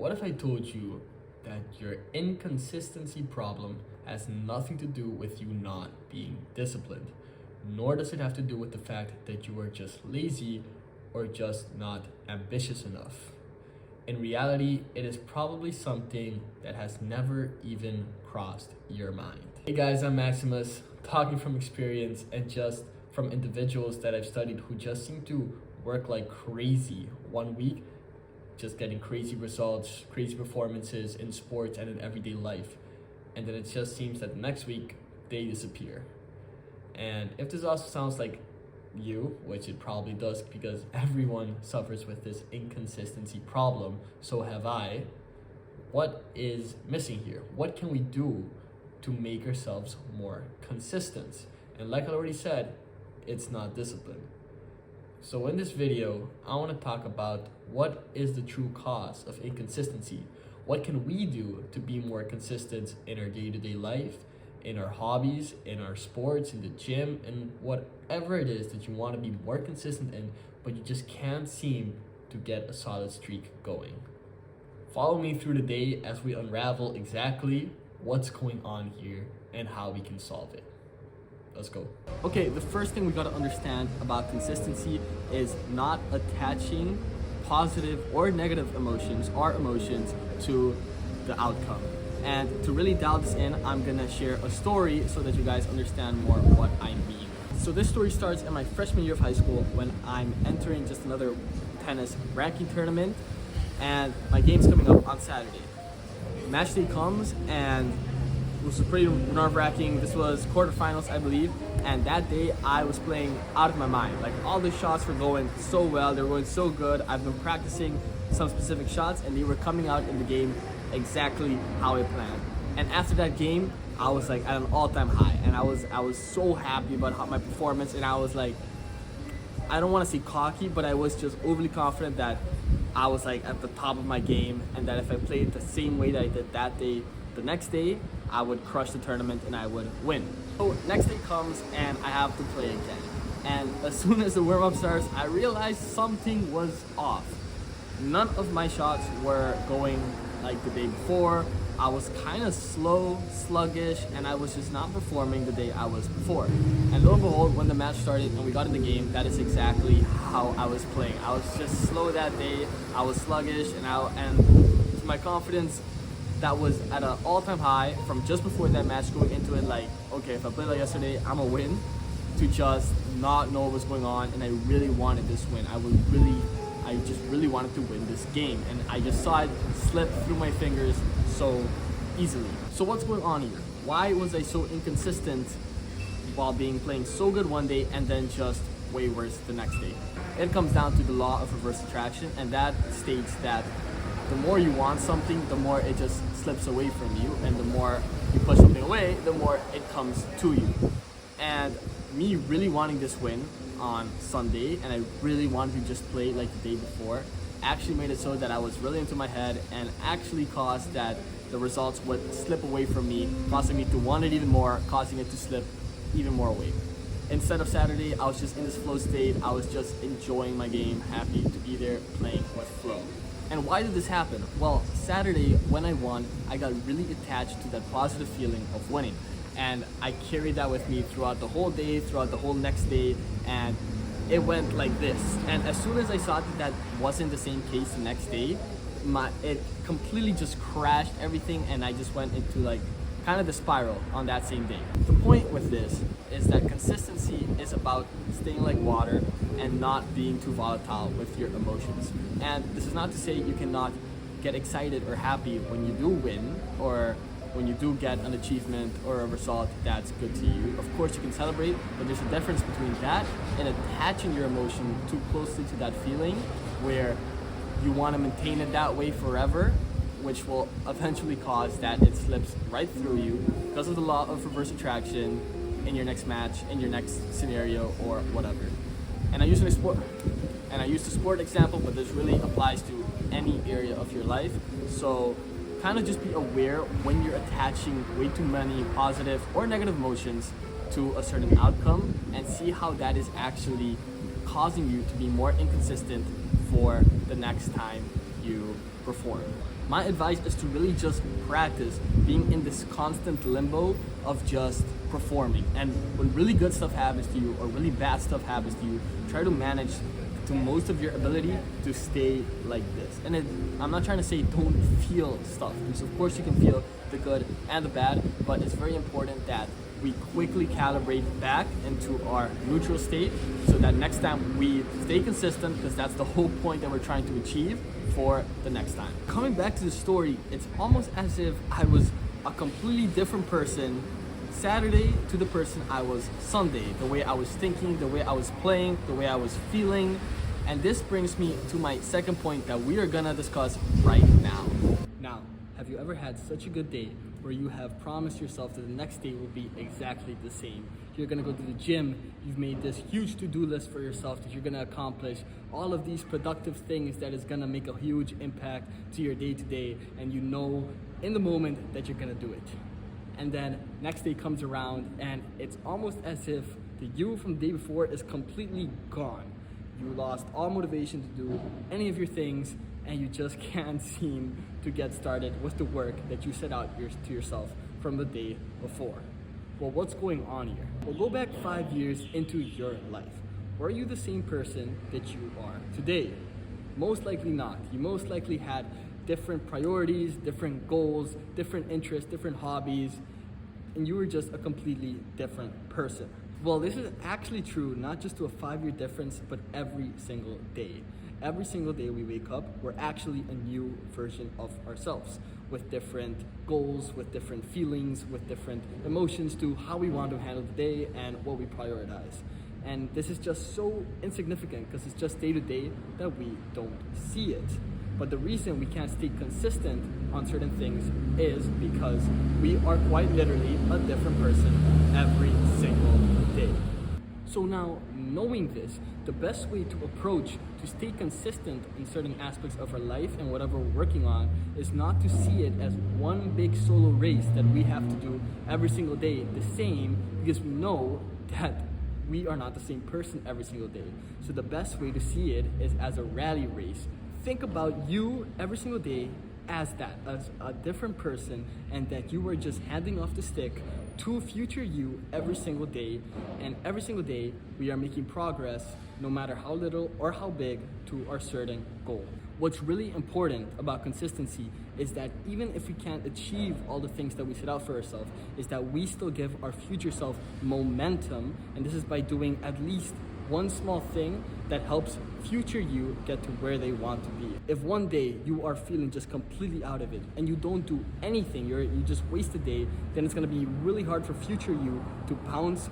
What if I told you that your inconsistency problem has nothing to do with you not being disciplined, nor does it have to do with the fact that you are just lazy or just not ambitious enough? In reality, it is probably something that has never even crossed your mind. Hey guys, I'm Maximus, talking from experience and just from individuals that I've studied who just seem to work like crazy one week, just getting crazy results, crazy performances in sports and in everyday life. And then it just seems that the next week they disappear. And if this also sounds like you, which it probably does because everyone suffers with this inconsistency problem, so have I, what is missing here? What can we do to make ourselves more consistent? And like I already said, it's not discipline. So in this video, I want to talk about what is the true cause of inconsistency. What can we do to be more consistent in our day-to-day life, in our hobbies, in our sports, in the gym, and whatever it is that you want to be more consistent in, but you just can't seem to get a solid streak going. Follow me through the day as we unravel exactly what's going on here and how we can solve it. Let's go. Okay, the first thing we got to understand about consistency is not attaching positive or negative emotions or emotions to the outcome. And to really dial this in, I'm gonna share a story so that you guys understand more what I mean. So this story starts in my freshman year of high school when I'm entering just another tennis ranking tournament, and my game's coming up on Saturday. Match day comes, and it was pretty nerve-wracking. This was quarterfinals, I believe, and that day I was playing out of my mind. Like, all the shots were going so well, they were going so good. I've been practicing some specific shots, and they were coming out in the game exactly how I planned. And after that game, I was like at an all-time high, and I was so happy about my performance, and I was like, I don't want to say cocky, but I was just overly confident that I was like at the top of my game, and that if I played the same way that I did that day, the next day, I would crush the tournament and I would win. So next day comes and I have to play again. And as soon as the warm-up starts, I realized something was off. None of my shots were going like the day before. I was kind of slow, sluggish, and I was just not performing the day I was before. And lo and behold, when the match started and we got in the game, that is exactly how I was playing. I was just slow that day, I was sluggish, and my confidence that was at an all-time high from just before that match, going into it like, okay, if I played like yesterday, I'm gonna win, to just not know what was going on, and I really wanted this win. I just really wanted to win this game, and I just saw it slip through my fingers so easily. So what's going on here? Why was I so inconsistent while playing so good one day and then just way worse the next day? It comes down to the law of reverse attraction, and that states that the more you want something, the more it just slips away from you, and the more you push something away, the more it comes to you. And me really wanting this win on Sunday, and I really wanted to just play like the day before, actually made it so that I was really into my head, and actually caused that the results would slip away from me, causing me to want it even more, causing it to slip even more away. Instead of Saturday, I was just in this flow state. I was just enjoying my game, happy to be there playing with flow. And why did this happen? Well, Saturday when I won, I got really attached to that positive feeling of winning. And I carried that with me throughout the whole day, throughout the whole next day, and it went like this. And as soon as I saw that that wasn't the same case the next day, it completely just crashed everything, and I just went into like kind of the spiral on that same day. The point with this is that consistency is about staying like water and not being too volatile with your emotions. And this is not to say you cannot get excited or happy when you do win, or when you do get an achievement or a result that's good to you. Of course you can celebrate, but there's a difference between that and attaching your emotion too closely to that feeling where you want to maintain it that way forever, which will eventually cause that it slips right through you because of the law of reverse attraction in your next match, in your next scenario, or whatever. And I use the sport example, but this really applies to any area of your life. So kind of just be aware when you're attaching way too many positive or negative emotions to a certain outcome, and see how that is actually causing you to be more inconsistent for the next time you perform. My advice is to really just practice being in this constant limbo of just performing. And when really good stuff happens to you or really bad stuff happens to you, try to manage to most of your ability to stay like this. And I'm not trying to say don't feel stuff, because of course you can feel the good and the bad, but it's very important that we quickly calibrate back into our neutral state so that next time we stay consistent, because that's the whole point that we're trying to achieve for the next time. Coming back to the story, it's almost as if I was a completely different person Saturday to the person I was Sunday, the way I was thinking, the way I was playing, the way I was feeling. And this brings me to my second point that we are gonna discuss right now. Now, have you ever had such a good day where you have promised yourself that the next day will be exactly the same? You're gonna go to the gym, you've made this huge to-do list for yourself that you're gonna accomplish all of these productive things that is gonna make a huge impact to your day-to-day, and you know in the moment that you're gonna do it. And then next day comes around and it's almost as if the you from the day before is completely gone. You lost all motivation to do any of your things, and you just can't seem to get started with the work that you set out to yourself from the day before. Well, what's going on here? Well, go back 5 years into your life. Were you the same person that you are today? Most likely not. You most likely had different priorities, different goals, different interests, different hobbies, and you were just a completely different person. Well, this is actually true, not just to a 5-year difference, but every single day. Every single day we wake up, we're actually a new version of ourselves, with different goals, with different feelings, with different emotions to how we want to handle the day and what we prioritize. And this is just so insignificant because it's just day to day that we don't see it. But the reason we can't stay consistent on certain things is because we are quite literally a different person every single day. So now, knowing this, the best way to approach to stay consistent in certain aspects of our life and whatever we're working on is not to see it as one big solo race that we have to do every single day the same, because we know that we are not the same person every single day. So the best way to see it is as a rally race. Think about you every single day as that, as a different person, and that you are just handing off the stick to future you every single day. And every single day we are making progress, no matter how little or how big, to our certain goal. What's really important about consistency is that even if we can't achieve all the things that we set out for ourselves, is that we still give our future self momentum, and this is by doing at least one small thing that helps future you get to where they want to be. If one day you are feeling just completely out of it and you don't do anything, you just waste a day, then it's gonna be really hard for future you to bounce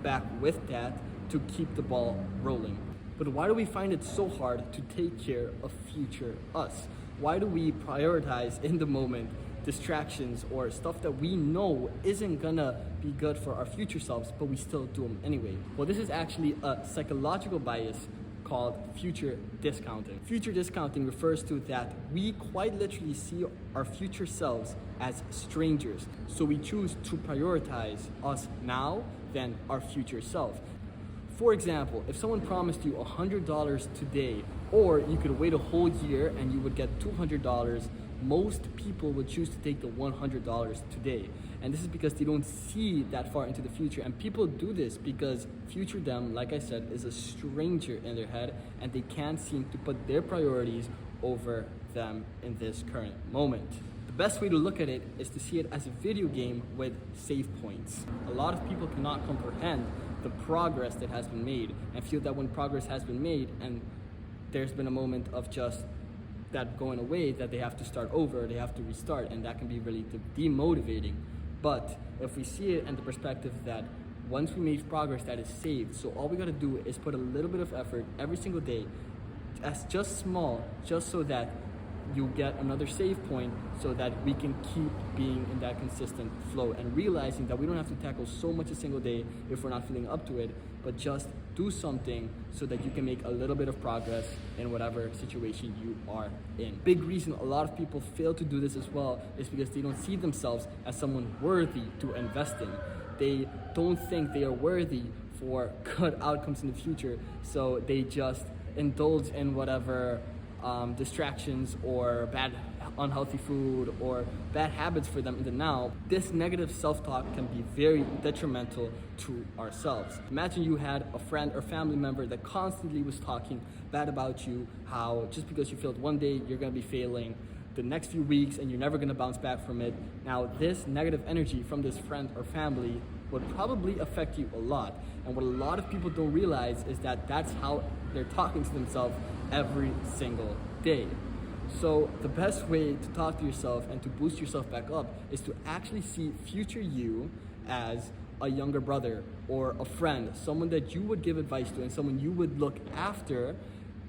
back with that to keep the ball rolling. But why do we find it so hard to take care of future us? Why do we prioritize in the moment distractions or stuff that we know isn't gonna be good for our future selves, but we still do them anyway? Well, this is actually a psychological bias called future discounting. Future discounting refers to that we quite literally see our future selves as strangers. So we choose to prioritize us now than our future self. For example, if someone promised you $100 today, or you could wait a whole year and you would get $200, most people would choose to take the $100 today. And this is because they don't see that far into the future. And people do this because future them, like I said, is a stranger in their head, and they can't seem to put their priorities over them in this current moment. The best way to look at it is to see it as a video game with save points. A lot of people cannot comprehend the progress that has been made and feel that when progress has been made and there's been a moment of just that going away, that they have to start over, they have to restart, and that can be really demotivating. But if we see it in the perspective that once we make progress, that is saved, so all we gotta do is put a little bit of effort every single day, as just small, just so that you get another save point, so that we can keep being in that consistent flow and realizing that we don't have to tackle so much a single day if we're not feeling up to it, but just do something so that you can make a little bit of progress in whatever situation you are in. Big reason a lot of people fail to do this as well is because they don't see themselves as someone worthy to invest in. They don't think they are worthy for good outcomes in the future, so they just indulge in whatever distractions or bad unhealthy food or bad habits for them in the now, this negative self-talk can be very detrimental to ourselves. Imagine you had a friend or family member that constantly was talking bad about you, how just because you failed one day, you're gonna be failing the next few weeks and you're never gonna bounce back from it. Now, this negative energy from this friend or family would probably affect you a lot. And what a lot of people don't realize is that that's how they're talking to themselves every single day. So the best way to talk to yourself and to boost yourself back up is to actually see future you as a younger brother or a friend, someone that you would give advice to and someone you would look after.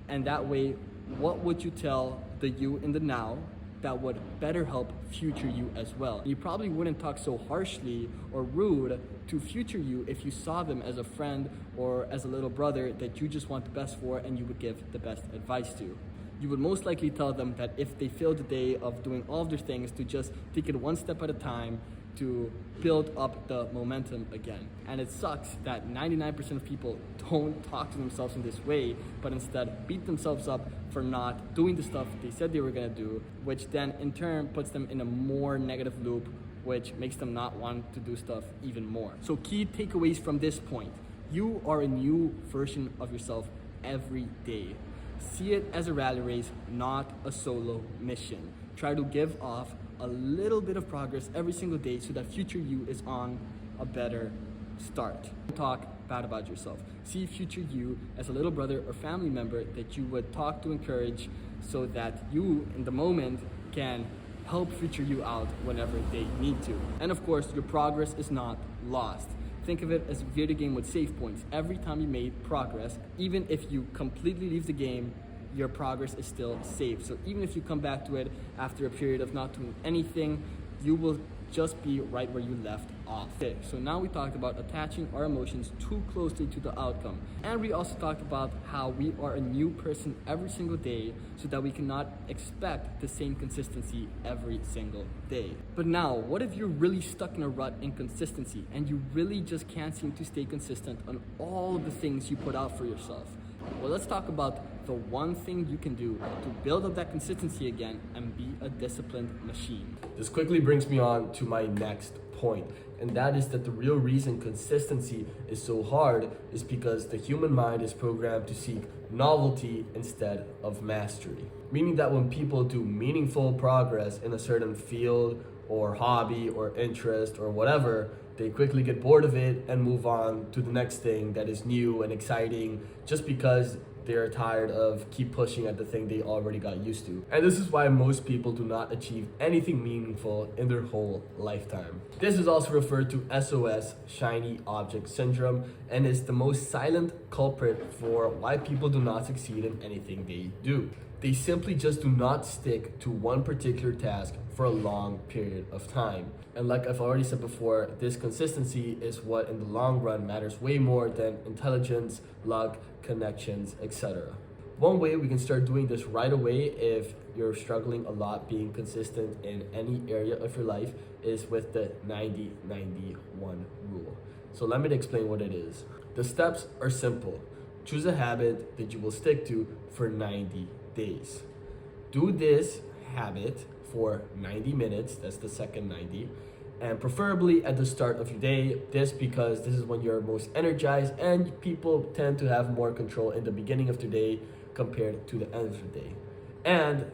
And that way, what would you tell the you in the now that would better help future you as well? You probably wouldn't talk so harshly or rude to future you if you saw them as a friend or as a little brother that you just want the best for and you would give the best advice to. You would most likely tell them that if they failed the day of doing all of their things, to just take it one step at a time to build up the momentum again. And it sucks that 99% of people don't talk to themselves in this way, but instead beat themselves up for not doing the stuff they said they were gonna do, which then in turn puts them in a more negative loop, which makes them not want to do stuff even more. So key takeaways from this point: you are a new version of yourself every day. See it as a rally race, not a solo mission. Try to give off a little bit of progress every single day so that future you is on a better start. Talk bad about yourself. See future you as a little brother or family member that you would talk to, encourage, so that you in the moment can help future you out whenever they need to. And of course, your progress is not lost. Think of it as a video game with save points. Every time you made progress, even if you completely leave the game, your progress is still saved. So even if you come back to it after a period of not doing anything, you will just be right where you left off. Okay, so now we talked about attaching our emotions too closely to the outcome. And we also talked about how we are a new person every single day so that we cannot expect the same consistency every single day. But now, what if you're really stuck in a rut in consistency and you really just can't seem to stay consistent on all of the things you put out for yourself? Well, let's talk about the one thing you can do to build up that consistency again and be a disciplined machine. This quickly brings me on to my next point, and that is that the real reason consistency is so hard is because the human mind is programmed to seek novelty instead of mastery. Meaning that when people do meaningful progress in a certain field or hobby or interest or whatever, they quickly get bored of it and move on to the next thing that is new and exciting just because they're tired of keep pushing at the thing they already got used to. And this is why most people do not achieve anything meaningful in their whole lifetime. This is also referred to SOS, shiny object syndrome, and is the most silent culprit for why people do not succeed in anything they do. They simply just do not stick to one particular task for a long period of time. And like I've already said before, this consistency is what in the long run matters way more than intelligence, luck, connections, etc. One way we can start doing this right away if you're struggling a lot being consistent in any area of your life is with the 90-90-1 rule. So let me explain what it is. The steps are simple. Choose a habit that you will stick to for 90 days. Do this habit for 90 minutes, that's the second 90, and preferably at the start of your day. This because this is when you're most energized and people tend to have more control in the beginning of the day compared to the end of the day. And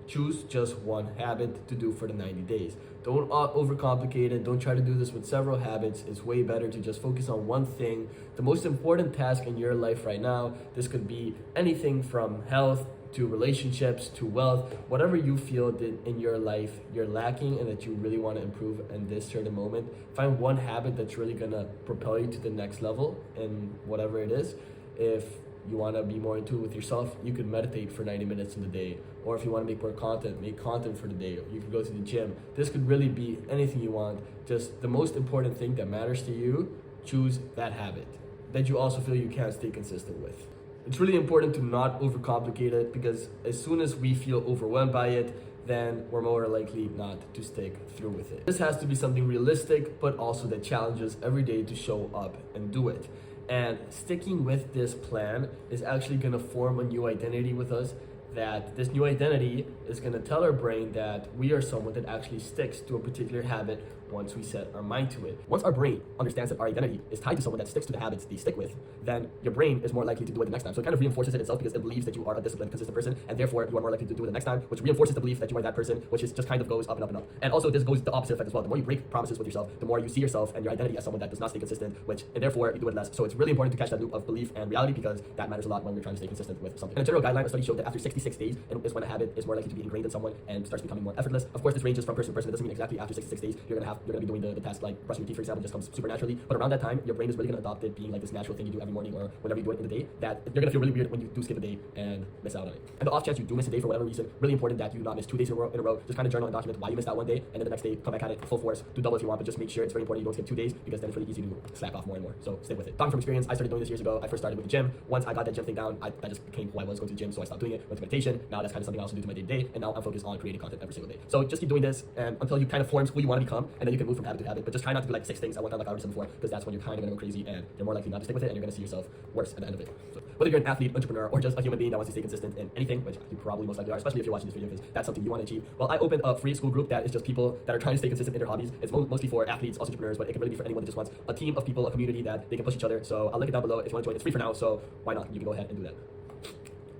choose just one habit to do for the 90 days. Don't overcomplicate it. Don't try to do this with several habits. It's way better to just focus on one thing, the most important task in your life right now. This could be anything from health to relationships to wealth, whatever you feel that in your life you're lacking and that you really want to improve in this certain moment. Find one habit that's really gonna propel you to the next level in whatever it is. If you want to be more in tune with yourself, you could meditate for 90 minutes in the day. Or if you want to make more content, make content for the day. You could go to the gym. This could really be anything you want. Just the most important thing that matters to you, choose that habit that you also feel you can stay consistent with. It's really important to not overcomplicate it, because as soon as we feel overwhelmed by it, then we're more likely not to stick through with it. This has to be something realistic, but also that challenges every day to show up and do it. And sticking with this plan is actually going to form a new identity with us, that this new identity is going to tell our brain that we are someone that actually sticks to a particular habit once we set our mind to it. Once our brain understands that our identity is tied to someone that sticks to the habits they stick with, then your brain is more likely to do it the next time. So it kind of reinforces it itself because it believes that you are a disciplined, consistent person, and therefore you are more likely to do it the next time, which reinforces the belief that you are that person, which is just kind of goes up and up and up. And also this goes the opposite effect as well. The more you break promises with yourself, the more you see yourself and your identity as someone that does not stay consistent, and therefore you do it less. So it's really important to catch that loop of belief and reality because that matters a lot when you're trying to stay consistent with something. In a general guideline, a study showed that after 66 days is when a habit is more likely to be ingrained in someone and starts becoming more effortless. Of course, this ranges from person to person. It doesn't mean exactly after 66 days you're gonna be doing the task like brushing your teeth, for example, just comes super naturally. But around that time, your brain is really gonna adopt it being like this natural thing you do every morning or whenever you do it in the day. That you're gonna feel really weird when you do skip a day and miss out on it. And the off chance you do miss a day for whatever reason, really important that you not miss 2 days in a row. Just kind of journal and document why you missed out one day, and then the next day come back at it full force. Do double if you want, but just make sure it's very important you don't skip 2 days because then it's really easy to slack off more and more. So stick with it. Talking from experience, I started doing this years ago. I first started with the gym. Once I got that gym thing down, that just became who I was going to the gym. So I stopped doing it. Went to meditation. Now that's kind of something I also do to my day to day. And now I'm focused on creating content every single day. So just keep doing this until you kind of form who you want to become, and then you can move from habit to habit. But just try not to do like 6 things at one time like I already said before, because that's when you're kind of gonna go crazy and you're more likely not to stick with it, and you're gonna see yourself worse at the end of it. So whether you're an athlete, entrepreneur, or just a human being that wants to stay consistent in anything, which you probably most likely are, especially if you're watching this video because that's something you want to achieve. Well, I opened a free school group that is just people that are trying to stay consistent in their hobbies. It's mostly for athletes, also entrepreneurs, but it can really be for anyone that just wants a team of people, a community that they can push each other. So I'll link it down below if you want to join. It's free for now, so why not? You can go ahead and do that.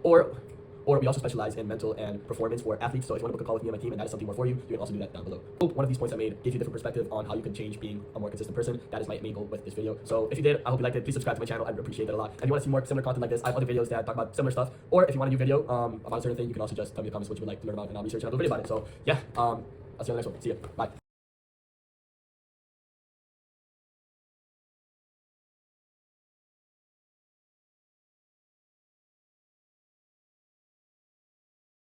Or we also specialize in mental and performance for athletes. So if you want to book a call with me and my team and that is something more for you, you can also do that down below. Hope one of these points I made gave you a different perspective on how you can change being a more consistent person. That is my main goal with this video. So if you did, I hope you liked it. Please subscribe to my channel. I'd appreciate that a lot. And if you want to see more similar content like this, I have other videos that talk about similar stuff. Or if you want a new video about a certain thing, you can also just tell me in the comments what you would like to learn about and I'll research and I'll do a video about it. So yeah, I'll see you on the next one. See ya. Bye.